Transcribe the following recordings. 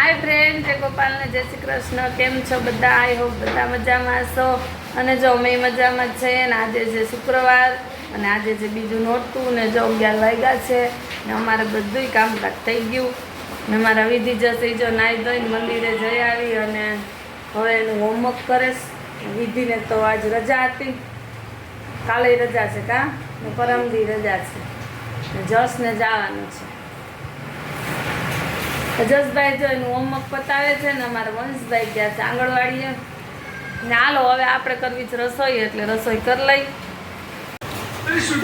Hi friend, जय गोपाल ने जय श्री कृष्ण। केम छो बधा? आई होप बधा मजामां छो। अने जो मैं मजामां छे ने आजे जे शुक्रवार अने आजे जे बीजू नोटતું ने जो 11 वाग्या छे ने अमारे बधुंय कामकाज थई गयुं ने मारा विधि जसे जो नाई धोईने मंदिरे जई आवी अने हवे एनुं होमवर्क करेस। विधिने तो आज रजा हती, काले रजा छे का ने परमदी रजा छे ने जसने जवानुं छे। जसभाई जो एનું હોમવર્ક પતાવે છે ને અમારા વંશભાઈ ગયા છે આંગણવાડીએ ને હાલો હવે આપણે કરવી છે રસોઈ એટલે રસોઈ કરી લઈ।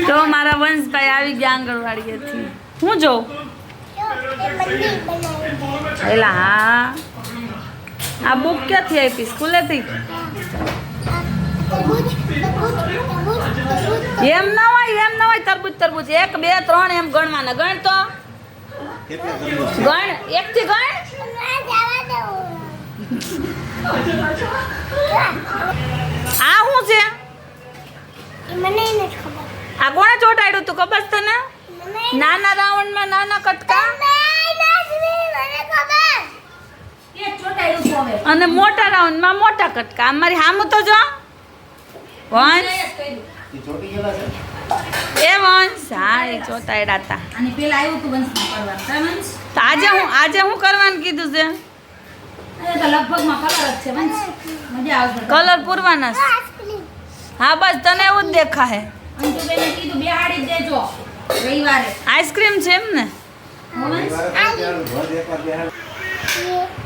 તો મારા વંશભાઈ આવી ગયા આંગણવાડીએથી। હું જો એલા હા આ બુક ક્યાંથી આપી? સ્કૂલેથી? એમ ના હોય તરબૂચ તરબૂચ 1 2 3 એમ ગણવાના। ગણ તો ગણ 1 થી ગણ। આ શું છે? મને નથી ખબર। આ કોણે ચોટાડ્યું તું ખબર છે તને? નાના રાઉન્ડમાં નાના કટકા અને મોટા રાઉન્ડમાં મોટા કટકા। અમારી હામું તો જો વંશ એ વંશ હા એ ચોટાડ્યા હતા। અને પેલા આવ્યું તું વંશમાં કરવા વંશ તો આજે હું કરવાનું કીધું છે? અરે તો લગભગમાં કલર જ છે વંશ, મજા આવશે। કલર પૂરવાના છે? હા બસ તને એવું જ દેખાય। અંજુબેને કીધું બેહાડી જ દેજો રવિવારે। આઈસ્ક્રીમ છે એમ ને? વંશ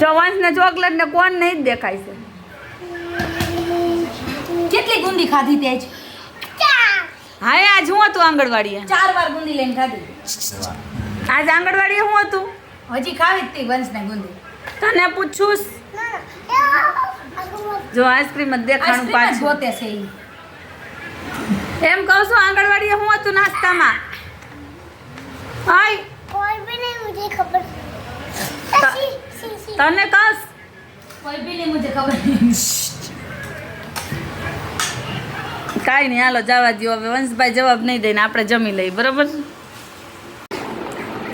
જો વંશને ચોકલેટ ને કોણ નહીં જ દેખાય છે। કેટલી ગુંદી ખાધી તે જ? હા એ આજ હું હતું આંગણવાડીએ? 4 વાર ગુંદી લઈને ખાધી। આજ આંગણવાડીએ હું હતું? હજી ખાવી જ તી વંશને ગુંદી। તને પૂછું જો આઈસ્ક્રીમ જ દેખાણું આઈસ્ક્રીમ જ પાછું ગોતે છે ઈ। એમ કહું છું આંગણવાડીએ હું હતું નાસ્તામાં? હાય કોઈ भी नहीं मुझे खबर। તને કસ કોઈ બી નહીં મુझे ખબર નહીં। કાંઈ નહીં હાલો જવા દો હવે। વંશભાઈ જવાબ નહીં દઈને આપણે જમી લઈએ બરાબર?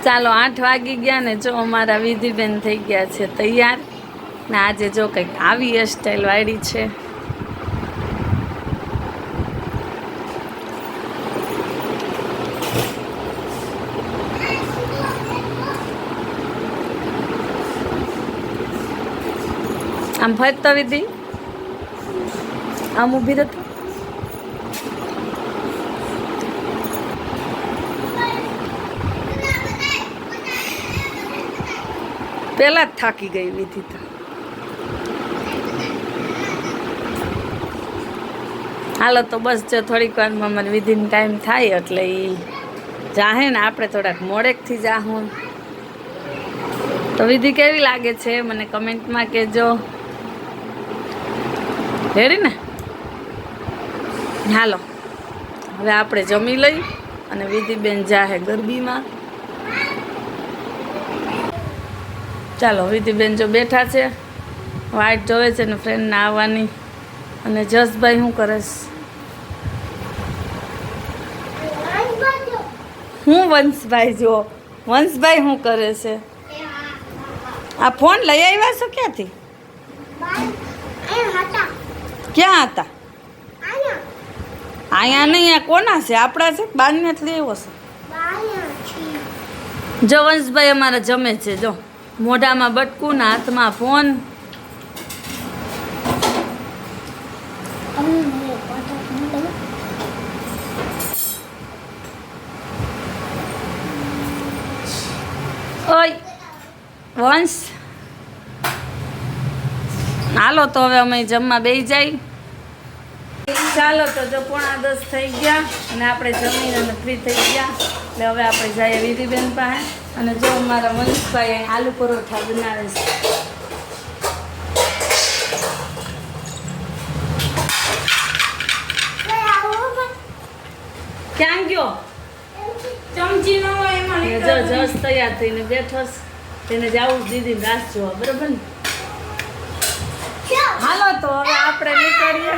ચાલો 8 વાગી ગયા ને જો અમારા વિધિબેન થઈ ગયા છે તૈયાર ને આજે જો કંઈક આવી હેરસ્ટાઈલ વાળી છે। આમ ફરતો વિધિ આમ ઊભી રહેતી પેલા જ થાકી ગઈ વિધિ તો। હાલો તો બસ જો થોડીક વારમાં મને વિધિનો ટાઈમ થાય એટલે એ જાહે ને આપણે થોડાક મોડેકથી જાહું। તો વિધિ કેવી લાગે છે મને કમેન્ટમાં કહેજો। રેડી ને? હાલો હવે આપણે જમી લઈ અને વિધિબેન જાહે ગરબીમાં। ચાલો વિધિબેન જો બેઠા છે, વાઈટ જોવે છે ને ફ્રેન્ડને આવવાની। અને જસભાઈ શું કરે છે? હું વંશભાઈ જો વંશભાઈ શું કરે છે? આ ફોન લઈ આવ્યા છો ક્યાંથી? ક્યાં હતા? અહીંયા નહીં, આ કોના છે? આપણા છે? બારનેથી આવ્યો છે? જો વંશભાઈ અમારા જમે છે જો મોઢામાં બટકું ને હાથમાં ફોન। ઓય વંશ હાલો તો હવે અમે જમવા બેસી જાય। ચાલો તો જો 9:30 થઈ ગયા અને આપણે જમીને અને ફ્રી થઈ ગયા એટલે હવે આપણે જઈએ વિધિબેન પાસે। અને જો મારા વંશભાઈ અહીં આલુ પરોઠા બનાવે છે। ક્યાં ગયો? ચમચી ન હોય એમાં જો જસ તૈયાર થઈને બેઠો છે, તેને જાવું દીદી રાસ જોવા બરાબર ને? હાલો તો હવે આપણે નીકળીએ।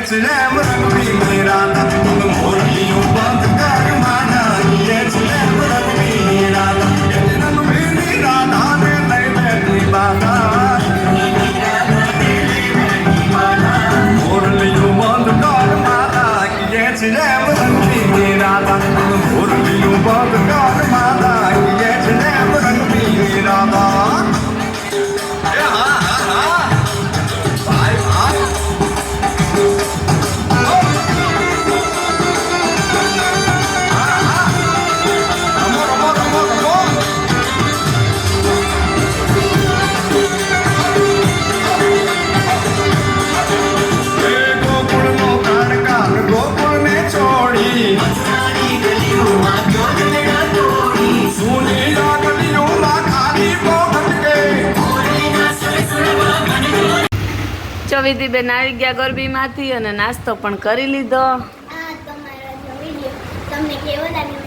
છે રેમ રંગબી રાધા તું મોરલીઓ બંધ કર માના કીએ છે રેમ રંગબી રાધા રંગબી રાધા ને લઈ બેઠી બાધા મોરલીઓ બંધ કર માના કીએ છે રેમ રંગબી રાધા તું મોરલીઓ બંધ કર માના કીએ છે રેમ રંગબી રાધા વિધિબેન આવી ગયા ગરબીમાંથી અને નાસ્તો પણ કરી લીધો. આ તમારો વિડીયો તમને કેવો લાગ્યો